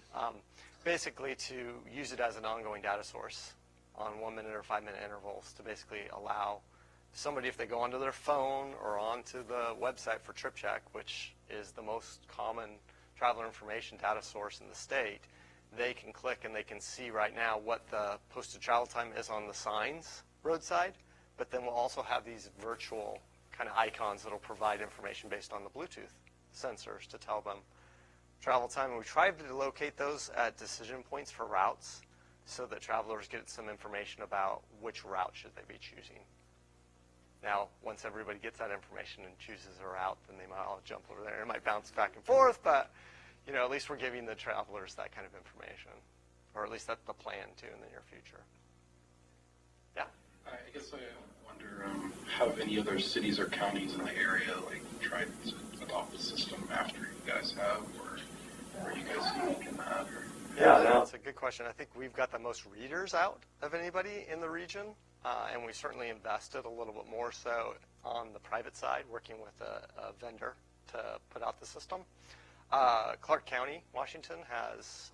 Basically to use it as an ongoing data source on 1-minute or 5-minute intervals to basically allow somebody, if they go onto their phone or onto the website for TripCheck, which is the most common traveler information data source in the state, they can click and they can see right now what the posted travel time is on the signs roadside, but then we'll also have these virtual kind of icons that will provide information based on the Bluetooth sensors to tell them travel time. And we tried to locate those at decision points for routes so that travelers get some information about which route should they be choosing. Now, once everybody gets that information and chooses a route, then they might all jump over there. It might bounce back and forth, but at least we're giving the travelers that kind of information, or at least that's the plan too in the near future. Yeah. I guess I wonder, have any other cities or counties in the area tried to adopt the system after you guys have, or are you guys unique in that? Or? Yeah, that's a good question. I think we've got the most readers out of anybody in the region, and we certainly invested a little bit more so on the private side, working with a vendor to put out the system. Clark County, Washington has,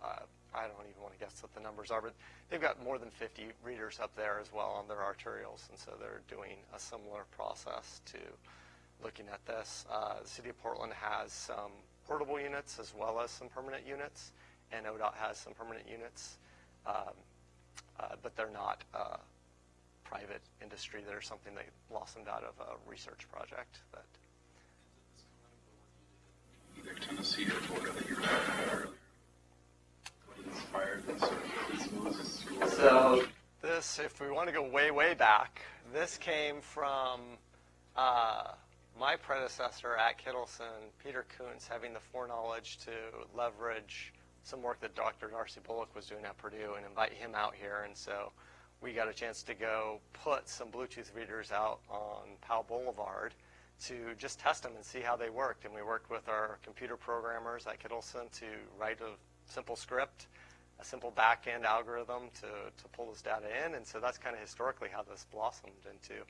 I don't even want to guess what the numbers are, but they've got more than 50 readers up there as well on their arterials, and so they're doing a similar process to looking at this. The city of Portland has some portable units as well as some permanent units, and ODOT has some permanent units, but they're not private industry. They're something they blossomed out of a research project. That either Tennessee or Florida that you were talking about earlier. What inspired these moves? So this, if we want to go way, way back, this came from my predecessor at Kittleson, Peter Kuntz, having the foreknowledge to leverage some work that Dr. Darcy Bullock was doing at Purdue and invite him out here. And so we got a chance to go put some Bluetooth readers out on Powell Boulevard to just test them and see how they worked. And we worked with our computer programmers at Kittleson to write a simple script, a simple back-end algorithm to pull this data in. And so that's kind of historically how this blossomed into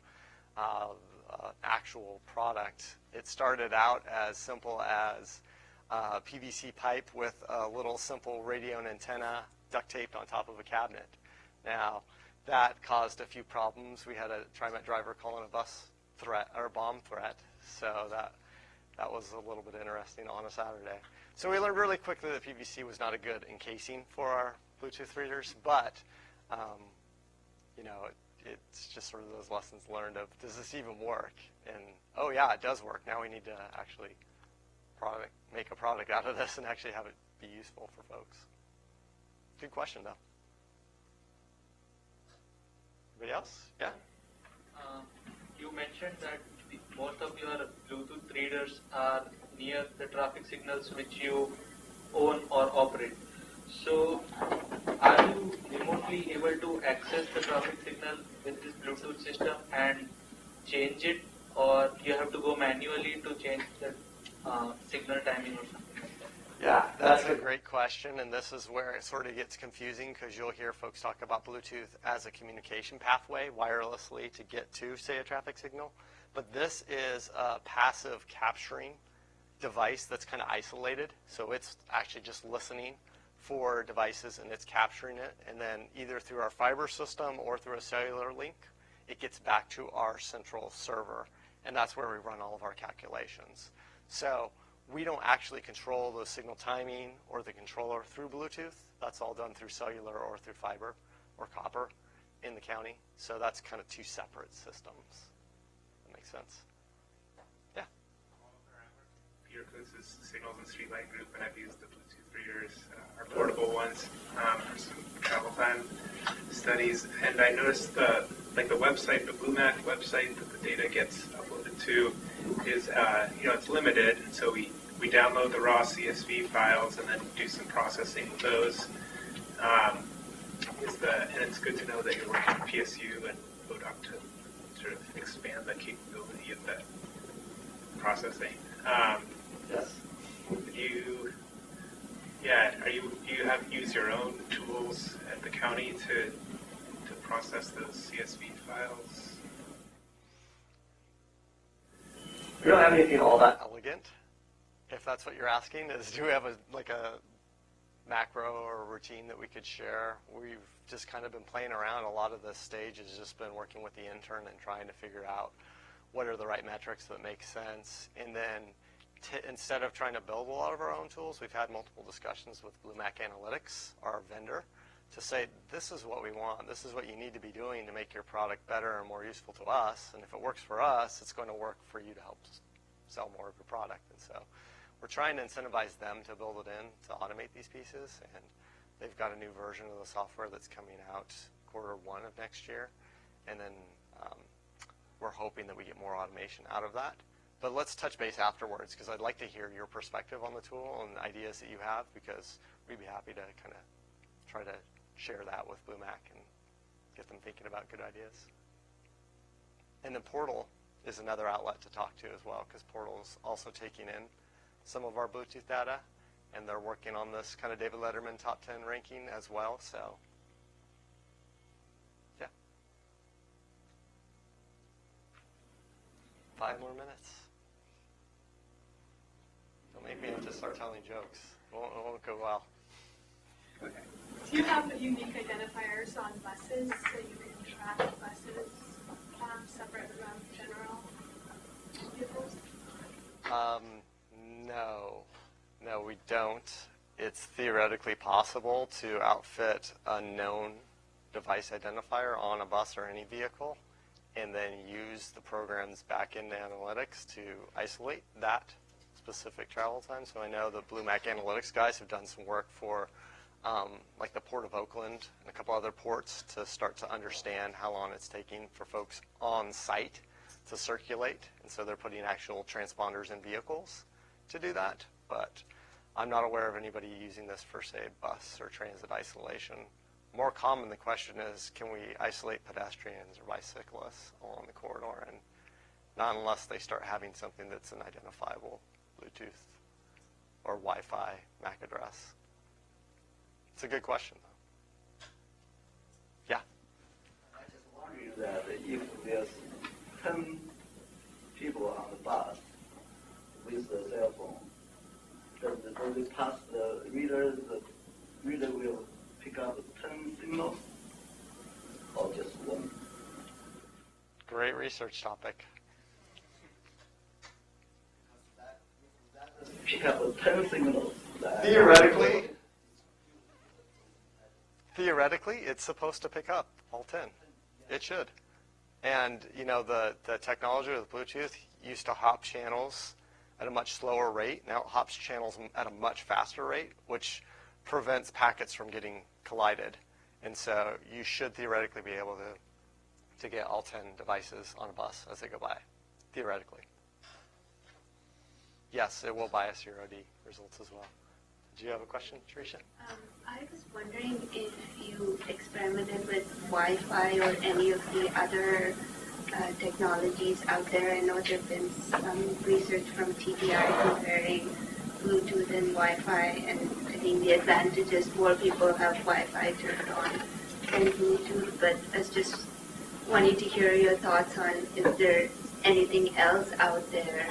actual product. It started out as simple as PVC pipe with a little simple radio and antenna duct taped on top of a cabinet. Now, that caused a few problems. We had a TriMet driver calling a bus threat or bomb threat, so that was a little bit interesting on a Saturday. So we learned really quickly that PVC was not a good encasing for our Bluetooth readers, but it's just sort of those lessons learned of, does this even work? And, oh yeah, it does work. Now we need to actually make a product out of this and actually have it be useful for folks. Good question, though. Anybody else? Yeah? You mentioned that most of your Bluetooth readers are near the traffic signals which you own or operate. So, are you remotely able to access the traffic signal with this Bluetooth system and change it, or you have to go manually to change the signal timing or something like that? Yeah, that's a great question, and this is where it sort of gets confusing because you'll hear folks talk about Bluetooth as a communication pathway wirelessly to get to, say, a traffic signal. But this is a passive capturing device that's kind of isolated. So it's actually just listening for devices and it's capturing it. And then either through our fiber system or through a cellular link, it gets back to our central server. And that's where we run all of our calculations. So we don't actually control the signal timing or the controller through Bluetooth. That's all done through cellular or through fiber or copper in the county. So that's kind of two separate systems. That makes sense. Yeah. Peter Coates' Signals and Streetlight Group, and I've used the Bluetooth readers, our portable ones, for some travel time studies. And I noticed the website, the BlueMac website that the data gets uploaded to is, it's limited. And so we download the raw CSV files and then do some processing with those. And it's good to know that you're working with PSU and ODOC to sort of expand the capability of that processing. Yes. Do you use your own tools at the county to process those CSV files? We don't have anything all that elegant, if that's what you're asking. Do we have a macro or a routine that we could share? We've just kind of been playing around. A lot of this stage has just been working with the intern and trying to figure out what are the right metrics that make sense. And then instead of trying to build a lot of our own tools, we've had multiple discussions with BlueMac Analytics, our vendor, to say, this is what we want. This is what you need to be doing to make your product better and more useful to us. And if it works for us, it's going to work for you to help sell more of your product. And so we're trying to incentivize them to build it in to automate these pieces. And they've got a new version of the software that's coming out Q1 of next year. And then we're hoping that we get more automation out of that. But let's touch base afterwards, because I'd like to hear your perspective on the tool and ideas that you have, because we'd be happy to kind of try to share that with BlueMac and get them thinking about good ideas. And then Portal is another outlet to talk to as well, because Portal is also taking in some of our Bluetooth data, and they're working on this kind of David Letterman top 10 ranking as well. So, yeah. 5 more minutes. Don't make me have to start telling jokes. It won't go well. Okay. Do you have unique identifiers on buses so you can track buses separate from general vehicles? No, we don't. It's theoretically possible to outfit a known device identifier on a bus or any vehicle and then use the program's back-end analytics to isolate that specific travel time. So I know the BlueMac Analytics guys have done some work for like the Port of Oakland and a couple other ports to start to understand how long it's taking for folks on site to circulate. And so they're putting actual transponders in vehicles to do that. But I'm not aware of anybody using this for, say, bus or transit isolation. More common, the question is, can we isolate pedestrians or bicyclists along the corridor? And not unless they start having something that's an identifiable Bluetooth or Wi-Fi MAC address. It's a good question, though. Yeah? I just wondering that if there's 10 people on the bus with the cell phone, does it pass the reader will pick up 10 signals, or just one? Great research topic. Pick up 10 signals. Theoretically, it's supposed to pick up all 10. It should. And, you know, the technology of the Bluetooth used to hop channels at a much slower rate. Now it hops channels at a much faster rate, which prevents packets from getting collided. And so you should theoretically be able to get all 10 devices on a bus as they go by, theoretically. Yes, it will bias your OD results as well. Do you have a question, Tricia? I was wondering if you experimented with Wi-Fi or any of the other technologies out there. I know there have been some research from TBI comparing Bluetooth and Wi-Fi, and I think the advantage is more people have Wi-Fi turned on than Bluetooth, but I was just wanting to hear your thoughts on if there's anything else out there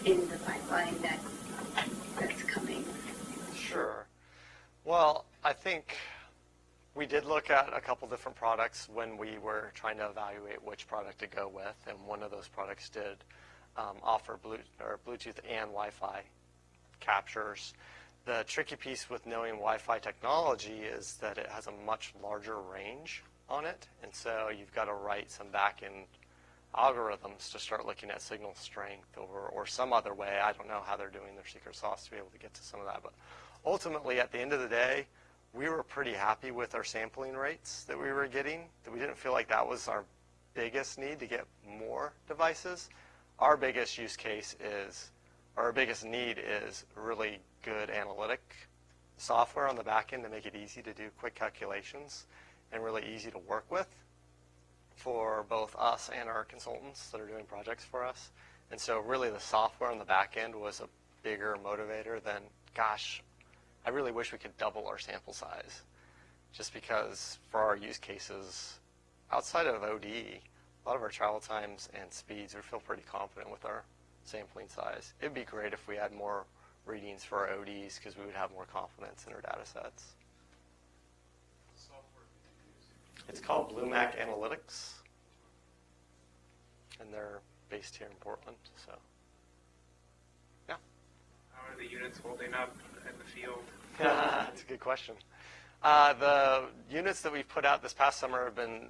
in the pipeline that's coming. Sure. Well, I think we did look at a couple different products when we were trying to evaluate which product to go with, and one of those products did offer Bluetooth and Wi-Fi captures. The tricky piece with knowing Wi-Fi technology is that it has a much larger range on it, and so you've got to write some back-end algorithms to start looking at signal strength or some other way. I don't know how they're doing their secret sauce to be able to get to some of that, but ultimately, at the end of the day, we were pretty happy with our sampling rates that we were getting, that we didn't feel like that was our biggest need to get more devices. Our biggest use case is, or our biggest need is really good analytic software on the back end to make it easy to do quick calculations and really easy to work with for both us and our consultants that are doing projects for us. And so really the software on the back end was a bigger motivator than, gosh, I really wish we could double our sample size, just because for our use cases, outside of OD, a lot of our travel times and speeds, we feel pretty confident with our sampling size. It'd be great if we had more readings for our ODs because we would have more confidence in our data sets. It's called BlueMac Analytics, and they're based here in Portland. So, yeah. How are the units holding up in the field? That's a good question. The units that we've put out this past summer have been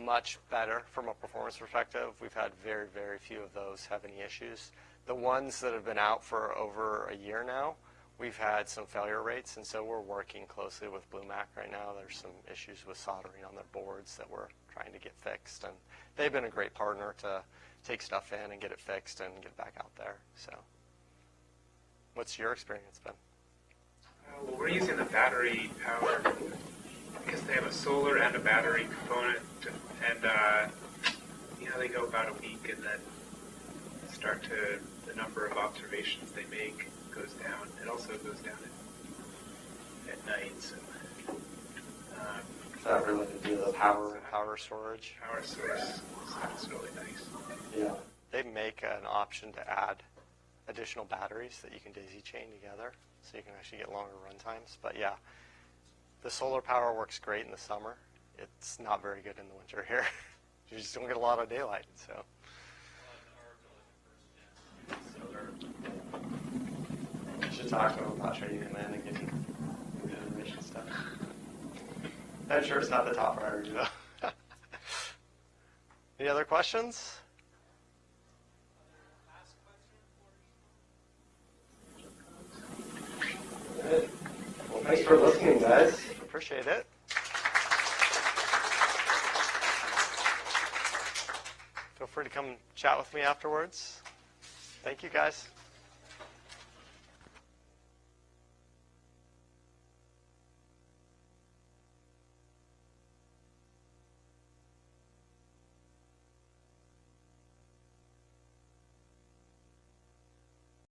much better from a performance perspective. We've had very, very few of those have any issues. The ones that have been out for over a year now, we've had some failure rates, and so we're working closely with BlueMac right now. There's some issues with soldering on their boards that we're trying to get fixed, and they've been a great partner to take stuff in and get it fixed and get it back out there. So, what's your experience been? Well, we're using the battery power. I guess they have a solar and a battery component, and they go about a week, and then the number of observations they make goes down. It also goes down at night. So, is that related to the power storage? Power source. So that's really nice. Yeah. They make an option to add additional batteries that you can daisy chain together, so you can actually get longer run times. But yeah, the solar power works great in the summer. It's not very good in the winter here. You just don't get a lot of daylight. So. I should talk to them about trading them in and getting good information stuff. I'm sure it's not the top priority though. Any other questions? Good. Well, thanks for listening, guys. Appreciate it. Feel free to come chat with me afterwards. Thank you, guys.